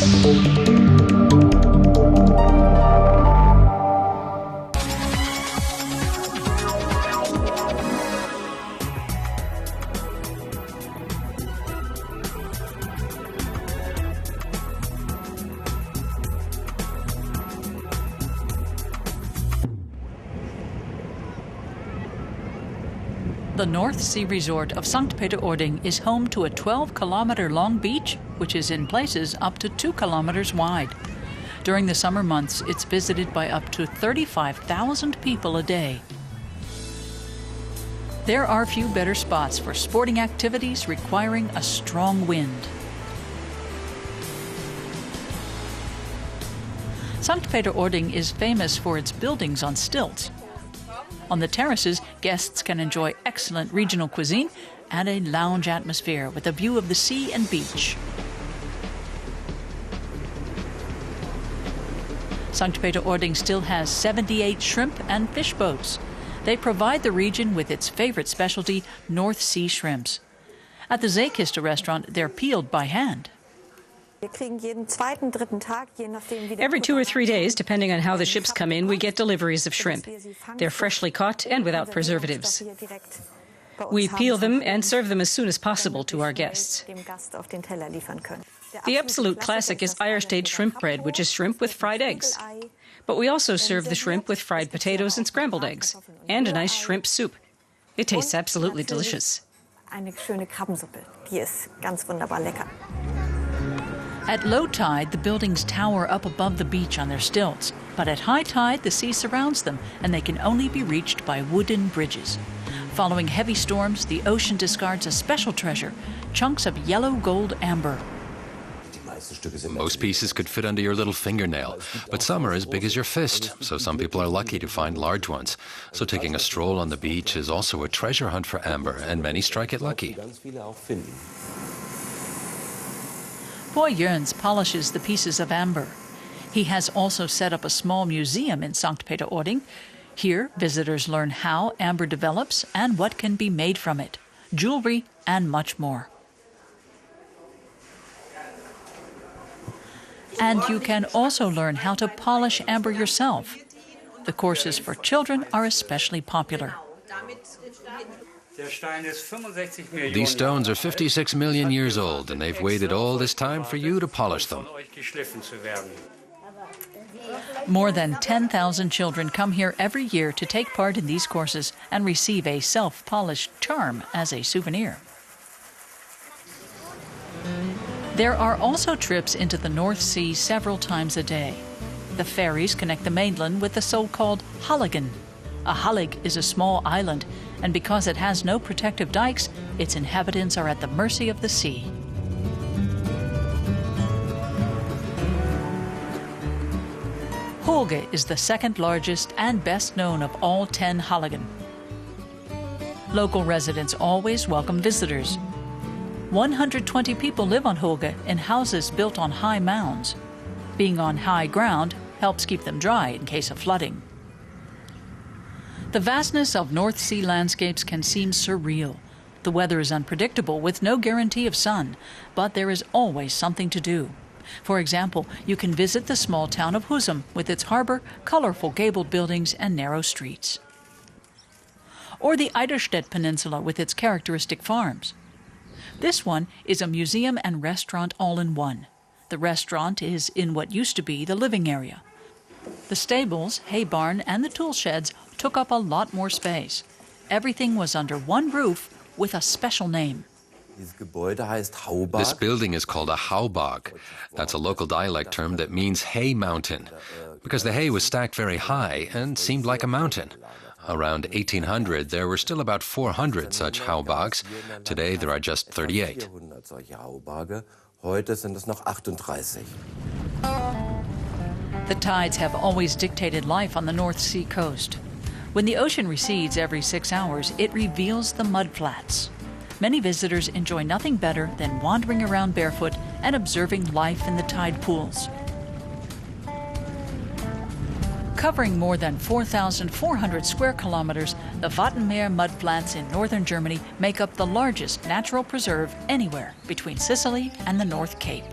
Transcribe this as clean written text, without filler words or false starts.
The North Sea resort of St. Peter-Ording is home to a 12-kilometer-long beach, which is in places up to 2 kilometers wide. During the summer months, it's visited by up to 35,000 people a day. There are few better spots for sporting activities requiring a strong wind. St. Peter-Ording is famous for its buildings on stilts. On the terraces, guests can enjoy excellent regional cuisine and a lounge atmosphere with a view of the sea and beach. St. Peter-Ording still has 78 shrimp and fish boats. They provide the region with its favorite specialty, North Sea shrimps. At the Zeekiste restaurant, they're peeled by hand. Every 2 or 3 days, depending on how the ships come in, we get deliveries of shrimp. They're freshly caught and without preservatives. We peel them and serve them as soon as possible to our guests. The absolute classic is Irish-stage shrimp bread, which is shrimp with fried eggs. But we also serve the shrimp with fried potatoes and scrambled eggs, and a nice shrimp soup. It tastes absolutely delicious. At low tide, the buildings tower up above the beach on their stilts, but at high tide, the sea surrounds them, and they can only be reached by wooden bridges. Following heavy storms, the ocean discards a special treasure, chunks of yellow gold amber. Most pieces could fit under your little fingernail, but some are as big as your fist, so some people are lucky to find large ones. So taking a stroll on the beach is also a treasure hunt for amber, and many strike it lucky. Boy Jörns polishes the pieces of amber. He has also set up a small museum in St. Peter-Ording. Here, visitors learn how amber develops and what can be made from it, jewelry and much more. And you can also learn how to polish amber yourself. The courses for children are especially popular. These stones are 56 million years old, and they've waited all this time for you to polish them. More than 10,000 children come here every year to take part in these courses and receive a self-polished charm as a souvenir. There are also trips into the North Sea several times a day. The ferries connect the mainland with the so-called Halligen. A hallig is a small island, and because it has no protective dikes, its inhabitants are at the mercy of the sea. Hooge is the second largest and best known of all 10 halligen. Local residents always welcome visitors. 120 people live on Hooge in houses built on high mounds. Being on high ground helps keep them dry in case of flooding. The vastness of North Sea landscapes can seem surreal. The weather is unpredictable with no guarantee of sun, but there is always something to do. For example, you can visit the small town of Husum with its harbor, colorful gabled buildings, and narrow streets. Or the Eiderstedt Peninsula with its characteristic farms. This one is a museum and restaurant all in one. The restaurant is in what used to be the living area. The stables, hay barn, and the tool sheds took up a lot more space. Everything was under one roof with a special name. This building is called a Haubag. That's a local dialect term that means hay mountain, because the hay was stacked very high and seemed like a mountain. Around 1800, there were still about 400 such Haubags. Today, there are just 38. The tides have always dictated life on the North Sea coast. When the ocean recedes every 6 hours, it reveals the mudflats. Many visitors enjoy nothing better than wandering around barefoot and observing life in the tide pools. Covering more than 4,400 square kilometers, the Wattenmeer mudflats in northern Germany make up the largest natural preserve anywhere between Sicily and the North Cape.